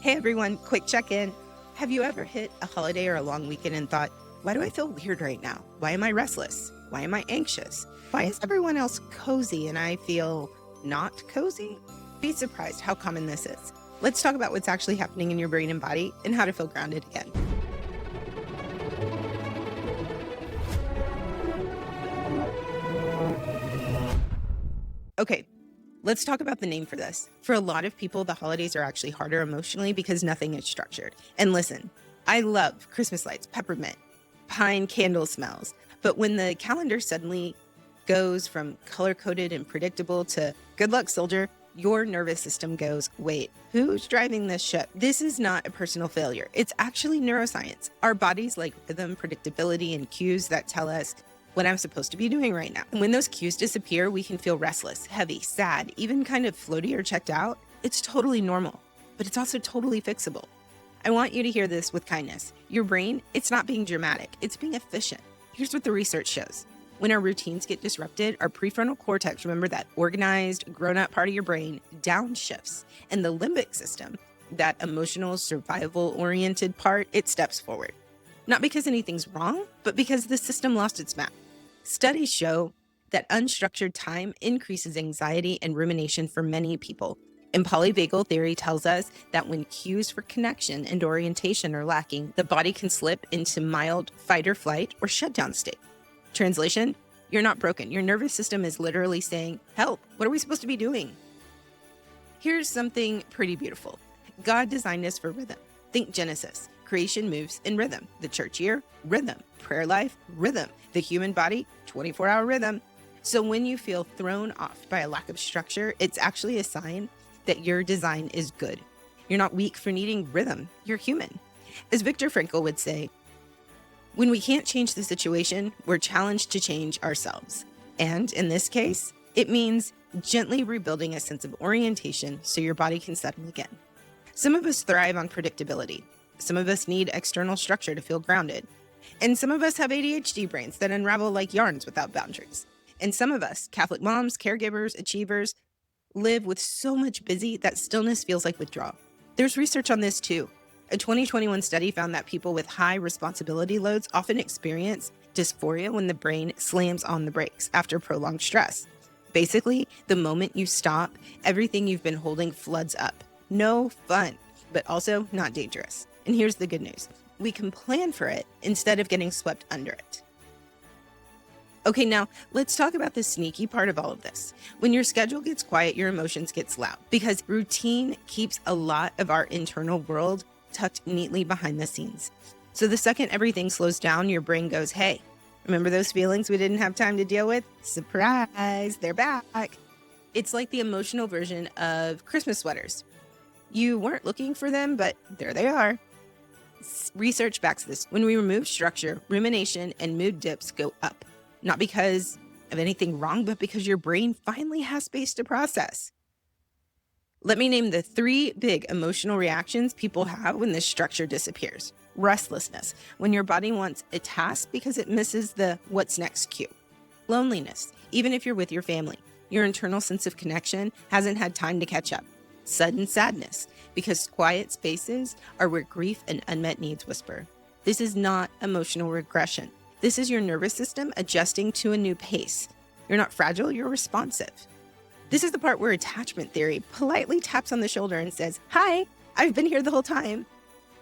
Hey everyone, quick check-in. Have you ever hit a holiday or a long weekend and thought, why do I feel weird right now? Why am I restless? Why am I anxious? Why is everyone else cozy and I feel not cozy? Be surprised how common this is. Let's talk about what's actually happening in your brain and body and how to feel grounded again. Okay, let's talk about the name for this. For a lot of people, the holidays are actually harder emotionally because nothing is structured. And listen, I love Christmas lights, peppermint, pine candle smells. But when the calendar suddenly goes from color-coded and predictable to good luck, soldier, your nervous system goes, wait, who's driving this ship? This is not a personal failure. It's actually neuroscience. Our bodies like rhythm, predictability, and cues that tell us what I'm supposed to be doing right now. And when those cues disappear, we can feel restless, heavy, sad, even kind of floaty or checked out. It's totally normal, but it's also totally fixable. I want you to hear this with kindness. Your brain, it's not being dramatic, it's being efficient. Here's what the research shows. When our routines get disrupted, our prefrontal cortex, remember that organized, grown-up part of your brain, downshifts. And the limbic system, that emotional, survival-oriented part, it steps forward. Not because anything's wrong, but because the system lost its map. Studies show that unstructured time increases anxiety and rumination for many people. And polyvagal theory tells us that when cues for connection and orientation are lacking, the body can slip into mild fight or flight or shutdown state. Translation, you're not broken. Your nervous system is literally saying, help, what are we supposed to be doing? Here's something pretty beautiful. God designed us for rhythm. Think Genesis. Creation moves in rhythm. The church year, rhythm. Prayer life, rhythm. The human body, 24-hour rhythm. So when you feel thrown off by a lack of structure, it's actually a sign that your design is good. You're not weak for needing rhythm. You're human. As Viktor Frankl would say, when we can't change the situation, we're challenged to change ourselves. And in this case, it means gently rebuilding a sense of orientation so your body can settle again. Some of us thrive on predictability. Some of us need external structure to feel grounded. And some of us have ADHD brains that unravel like yarns without boundaries. And some of us, Catholic moms, caregivers, achievers, live with so much busy that stillness feels like withdrawal. There's research on this too. A 2021 study found that people with high responsibility loads often experience dysphoria when the brain slams on the brakes after prolonged stress. Basically, the moment you stop, everything you've been holding floods up. No fun, but also not dangerous. And here's the good news. We can plan for it instead of getting swept under it. Okay, now let's talk about the sneaky part of all of this. When your schedule gets quiet, your emotions get loud because routine keeps a lot of our internal world tucked neatly behind the scenes. So the second everything slows down, your brain goes, hey, remember those feelings we didn't have time to deal with? Surprise, they're back. It's like the emotional version of Christmas sweaters. You weren't looking for them, but there they are. Research backs this. When we remove structure, rumination and mood dips go up. Not because of anything wrong, but because your brain finally has space to process. Let me name the 3 big emotional reactions people have when this structure disappears. Restlessness, when your body wants a task because it misses the what's next cue. Loneliness, even if you're with your family, your internal sense of connection hasn't had time to catch up. Sudden sadness, because quiet spaces are where grief and unmet needs whisper. This is not emotional regression. This is your nervous system adjusting to a new pace. You're not fragile, you're responsive. This is the part where attachment theory politely taps on the shoulder and says, hi, I've been here the whole time.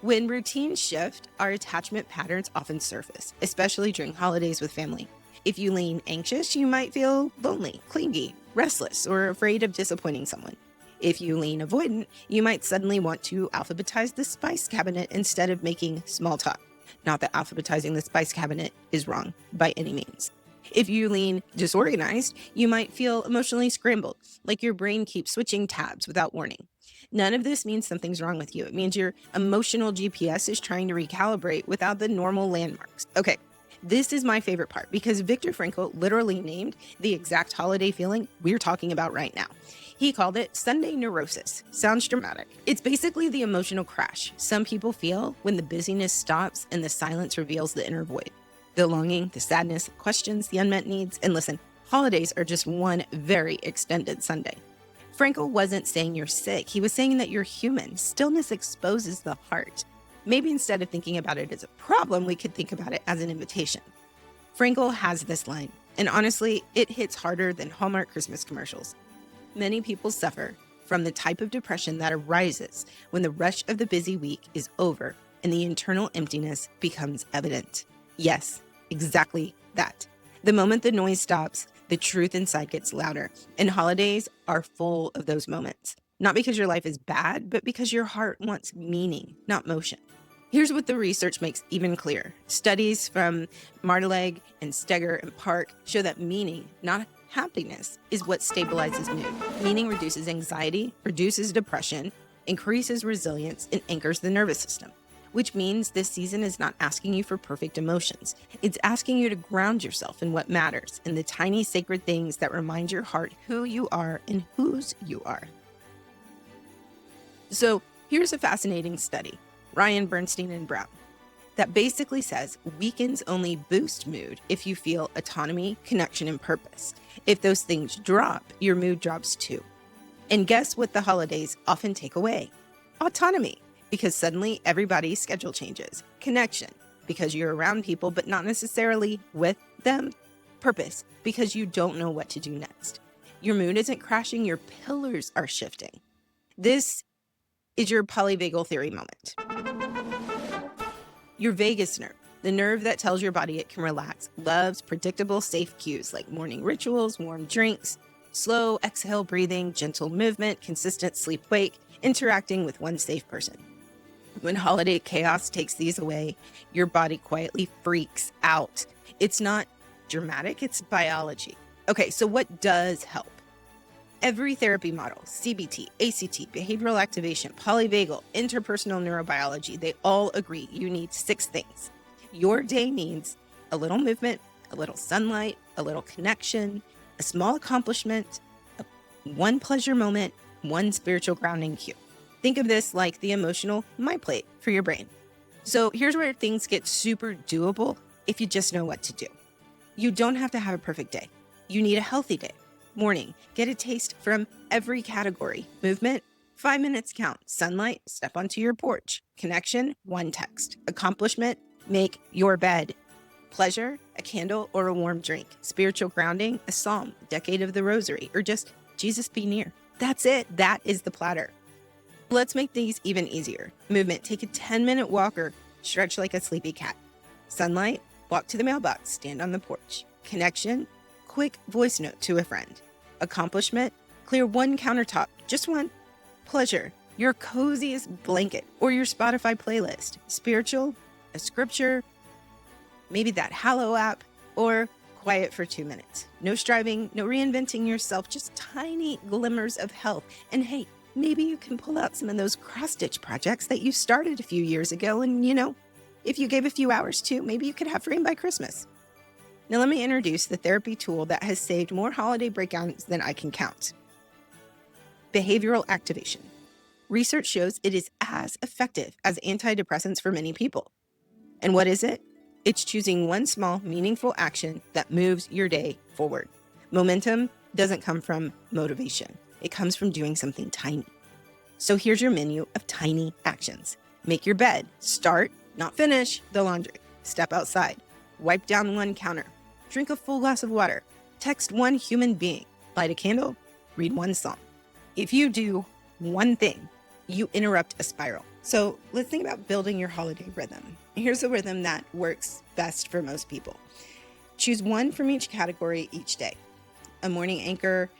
When routines shift, our attachment patterns often surface, especially during holidays with family. If you lean anxious, you might feel lonely, clingy, restless, or afraid of disappointing someone. If you lean avoidant, you might suddenly want to alphabetize the spice cabinet instead of making small talk. Not that alphabetizing the spice cabinet is wrong by any means. If you lean disorganized, you might feel emotionally scrambled, like your brain keeps switching tabs without warning. None of this means something's wrong with you. It means your emotional GPS is trying to recalibrate without the normal landmarks. Okay, this is my favorite part because Viktor Frankl literally named the exact holiday feeling we're talking about right now. He called it Sunday Neurosis. Sounds dramatic. It's basically the emotional crash some people feel when the busyness stops and the silence reveals the inner void. The longing, the sadness, the questions, the unmet needs. And listen, holidays are just one very extended Sunday. Frankl wasn't saying you're sick. He was saying that you're human. Stillness exposes the heart. Maybe instead of thinking about it as a problem, we could think about it as an invitation. Frankl has this line, and honestly, it hits harder than Hallmark Christmas commercials. Many people suffer from the type of depression that arises when the rush of the busy week is over and the internal emptiness becomes evident. Yes, exactly that. The moment the noise stops, the truth inside gets louder, and holidays are full of those moments. Not because your life is bad, but because your heart wants meaning, not motion. Here's what the research makes even clearer. Studies from Marteleg and Steger and Park show that meaning, not happiness, is what stabilizes mood. Meaning reduces anxiety, reduces depression, increases resilience, and anchors the nervous system. Which means this season is not asking you for perfect emotions. It's asking you to ground yourself in what matters, in the tiny sacred things that remind your heart who you are and whose you are. So here's a fascinating study, Ryan, Bernstein, and Brown, that basically says weekends only boost mood if you feel autonomy, connection, and purpose. If those things drop, your mood drops too. And guess what the holidays often take away? Autonomy, because suddenly everybody's schedule changes. Connection, because you're around people but not necessarily with them. Purpose, because you don't know what to do next. Your mood isn't crashing, your pillars are shifting. This is your polyvagal theory moment. Your vagus nerve, the nerve that tells your body it can relax, loves predictable, safe cues like morning rituals, warm drinks, slow exhale breathing, gentle movement, consistent sleep-wake, interacting with one safe person. When holiday chaos takes these away, your body quietly freaks out. It's not dramatic, it's biology. Okay, so what does help? Every therapy model, CBT, ACT, behavioral activation, polyvagal, interpersonal neurobiology, they all agree you need 6 things. Your day needs a little movement, a little sunlight, a little connection, a small accomplishment, one pleasure moment, one spiritual grounding cue. Think of this like the emotional my plate for your brain. So here's where things get super doable if you just know what to do. You don't have to have a perfect day. You need a healthy day. Morning, get a taste from every category. Movement, 5 minutes count. Sunlight, step onto your porch. Connection, 1 text. Accomplishment, make your bed. Pleasure, a candle or a warm drink. Spiritual grounding, a psalm, decade of the rosary, or just Jesus be near. That's it. That is the platter. Let's make these even easier. Movement, take a 10-minute walk or stretch like a sleepy cat. Sunlight, walk to the mailbox, stand on the porch. Connection, quick voice note to a friend. Accomplishment, clear 1 countertop, just 1. Pleasure, your coziest blanket or your Spotify playlist. Spiritual, a scripture, maybe that Hallow app, or quiet for 2 minutes. No striving, no reinventing yourself, just tiny glimmers of health. And hey, maybe you can pull out some of those cross-stitch projects that you started a few years ago. And if you gave a few hours to, maybe you could have frame by Christmas. Now let me introduce the therapy tool that has saved more holiday breakdowns than I can count. Behavioral activation. Research shows it is as effective as antidepressants for many people. And what is it? It's choosing one small, meaningful action that moves your day forward. Momentum doesn't come from motivation. It comes from doing something tiny. So here's your menu of tiny actions. Make your bed. Start, not finish, the laundry. Step outside. Wipe down 1 counter. Drink a full glass of water. Text 1 human being. Light a candle. Read 1 psalm. If you do 1 thing, you interrupt a spiral. So let's think about building your holiday rhythm. Here's a rhythm that works best for most people. Choose 1 from each category each day. A morning anchor,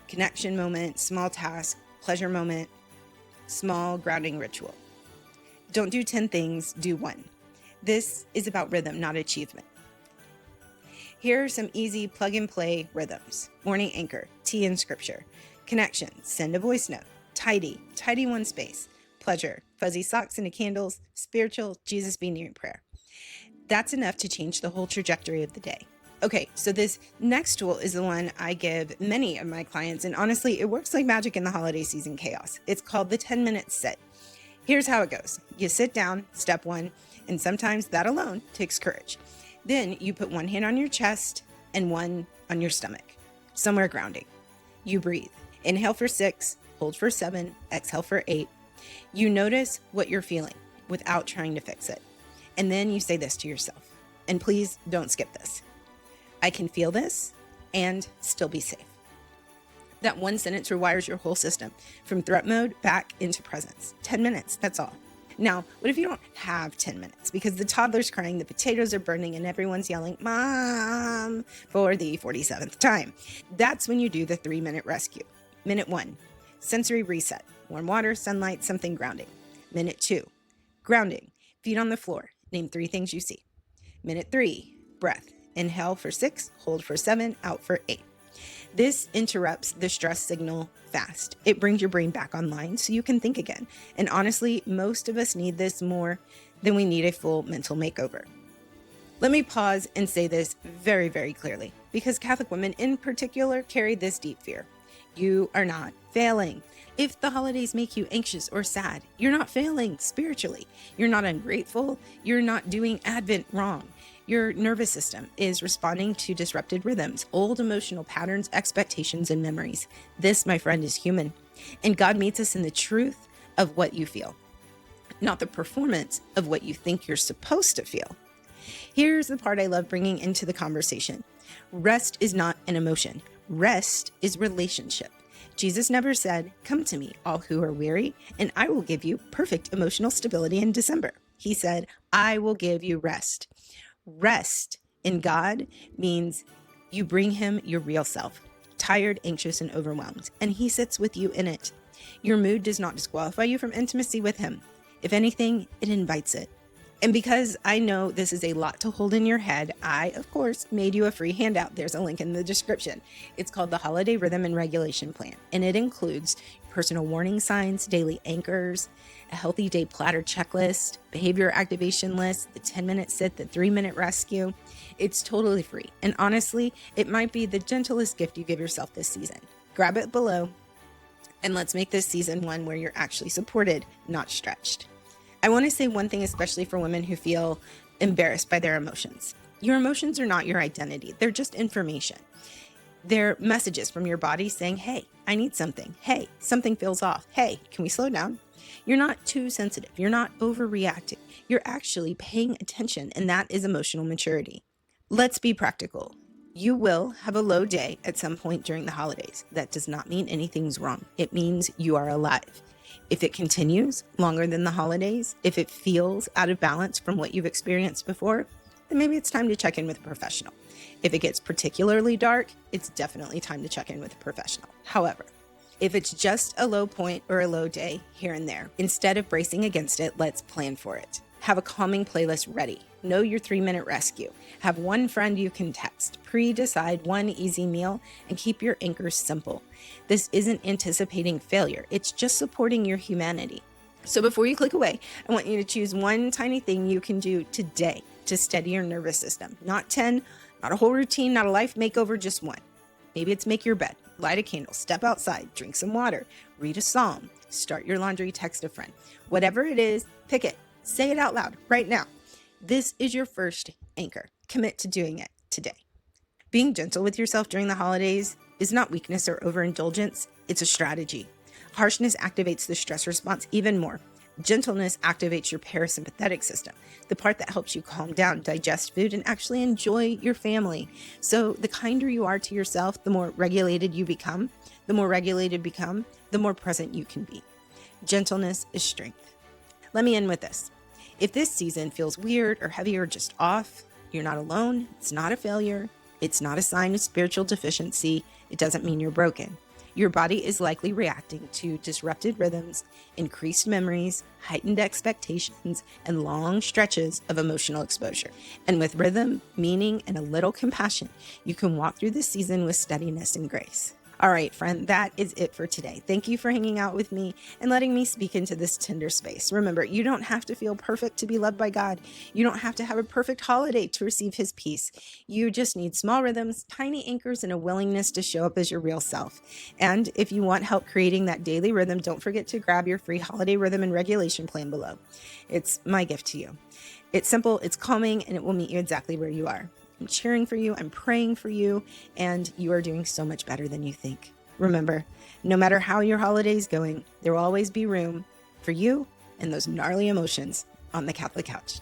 connection moment, small task, pleasure moment, small grounding ritual. Don't do 10 things, do 1. This is about rhythm, not achievement. Here are some easy plug-and-play rhythms. Morning anchor, tea and scripture. Connection, send a voice note. Tidy 1 space. Pleasure, fuzzy socks into candles. Spiritual, Jesus be near prayer. That's enough to change the whole trajectory of the day. Okay, so this next tool is the one I give many of my clients, and honestly, it works like magic in the holiday season chaos. It's called the 10-minute sit. Here's how it goes. You sit down, step 1, and sometimes that alone takes courage. Then you put 1 hand on your chest and 1 on your stomach, somewhere grounding. You breathe. Inhale for 6, hold for 7, exhale for 8. You notice what you're feeling without trying to fix it. And then you say this to yourself. And please don't skip this. I can feel this and still be safe. That one sentence rewires your whole system from threat mode back into presence. 10 minutes, that's all. Now, what if you don't have 10 minutes because the toddler's crying, the potatoes are burning, and everyone's yelling, Mom, for the 47th time? That's when you do the 3-minute rescue. Minute 1, sensory reset. Warm water, sunlight, something grounding. Minute 2, grounding. Feet on the floor. Name 3 things you see. Minute 3, breath. Inhale for 6, hold for 7, out for 8. This interrupts the stress signal fast. It brings your brain back online so you can think again. And honestly, most of us need this more than we need a full mental makeover. Let me pause and say this very, very clearly, because Catholic women in particular carry this deep fear. You are not failing. If the holidays make you anxious or sad, you're not failing spiritually. You're not ungrateful. You're not doing Advent wrong. Your nervous system is responding to disrupted rhythms, old emotional patterns, expectations, and memories. This, my friend, is human. And God meets us in the truth of what you feel, not the performance of what you think you're supposed to feel. Here's the part I love bringing into the conversation. Rest is not an emotion. Rest is relationship. Jesus never said, "Come to me, all who are weary, and I will give you perfect emotional stability in December." He said, "I will give you rest." Rest in God means you bring him your real self, tired, anxious, and overwhelmed, and he sits with you in it. Your mood does not disqualify you from intimacy with him. If anything, it invites it. And because I know this is a lot to hold in your head, I, of course, made you a free handout. There's a link in the description. It's called the Holiday Rhythm and Regulation Plan, and it includes personal warning signs, daily anchors, a healthy day platter checklist, behavior activation list, the 10-minute sit, the 3-minute rescue. It's totally free. And honestly, it might be the gentlest gift you give yourself this season. Grab it below, and let's make this season one where you're actually supported, not stretched. I want to say one thing, especially for women who feel embarrassed by their emotions. Your emotions are not your identity. They're just information. They're messages from your body saying, hey, I need something. Hey, something feels off. Hey, can we slow down? You're not too sensitive. You're not overreacting. You're actually paying attention, and that is emotional maturity. Let's be practical. You will have a low day at some point during the holidays. That does not mean anything's wrong. It means you are alive. If it continues longer than the holidays, if it feels out of balance from what you've experienced before, then maybe it's time to check in with a professional. If it gets particularly dark, it's definitely time to check in with a professional. However, if it's just a low point or a low day here and there, instead of bracing against it, let's plan for it. Have a calming playlist ready. Know your 3-minute rescue. Have one friend you can text. Pre-decide one easy meal and keep your anchors simple. This isn't anticipating failure. It's just supporting your humanity. So before you click away, I want you to choose one tiny thing you can do today to steady your nervous system. Not 10, not a whole routine, not a life makeover, just one. Maybe it's make your bed, light a candle, step outside, drink some water, read a psalm, start your laundry, text a friend. Whatever it is, pick it. Say it out loud right now. This is your first anchor. Commit to doing it today. Being gentle with yourself during the holidays is not weakness or overindulgence. It's a strategy. Harshness activates the stress response even more. Gentleness activates your parasympathetic system, the part that helps you calm down, digest food, and actually enjoy your family. So the kinder you are to yourself, the more regulated you become. The more regulated become, the more present you can be. Gentleness is strength. Let me end with this. If this season feels weird or heavy or just off, you're not alone. It's not a failure. It's not a sign of spiritual deficiency. It doesn't mean you're broken. Your body is likely reacting to disrupted rhythms, increased memories, heightened expectations, and long stretches of emotional exposure. And with rhythm, meaning, and a little compassion, you can walk through this season with steadiness and grace. All right, friend, that is it for today. Thank you for hanging out with me and letting me speak into this tender space. Remember, you don't have to feel perfect to be loved by God. You don't have to have a perfect holiday to receive his peace. You just need small rhythms, tiny anchors, and a willingness to show up as your real self. And if you want help creating that daily rhythm, don't forget to grab your free holiday rhythm and regulation plan below. It's my gift to you. It's simple, it's calming, and it will meet you exactly where you are. I'm cheering for you, I'm praying for you, and you are doing so much better than you think. Remember, no matter how your holiday's going, there will always be room for you and those gnarly emotions on the Catholic couch.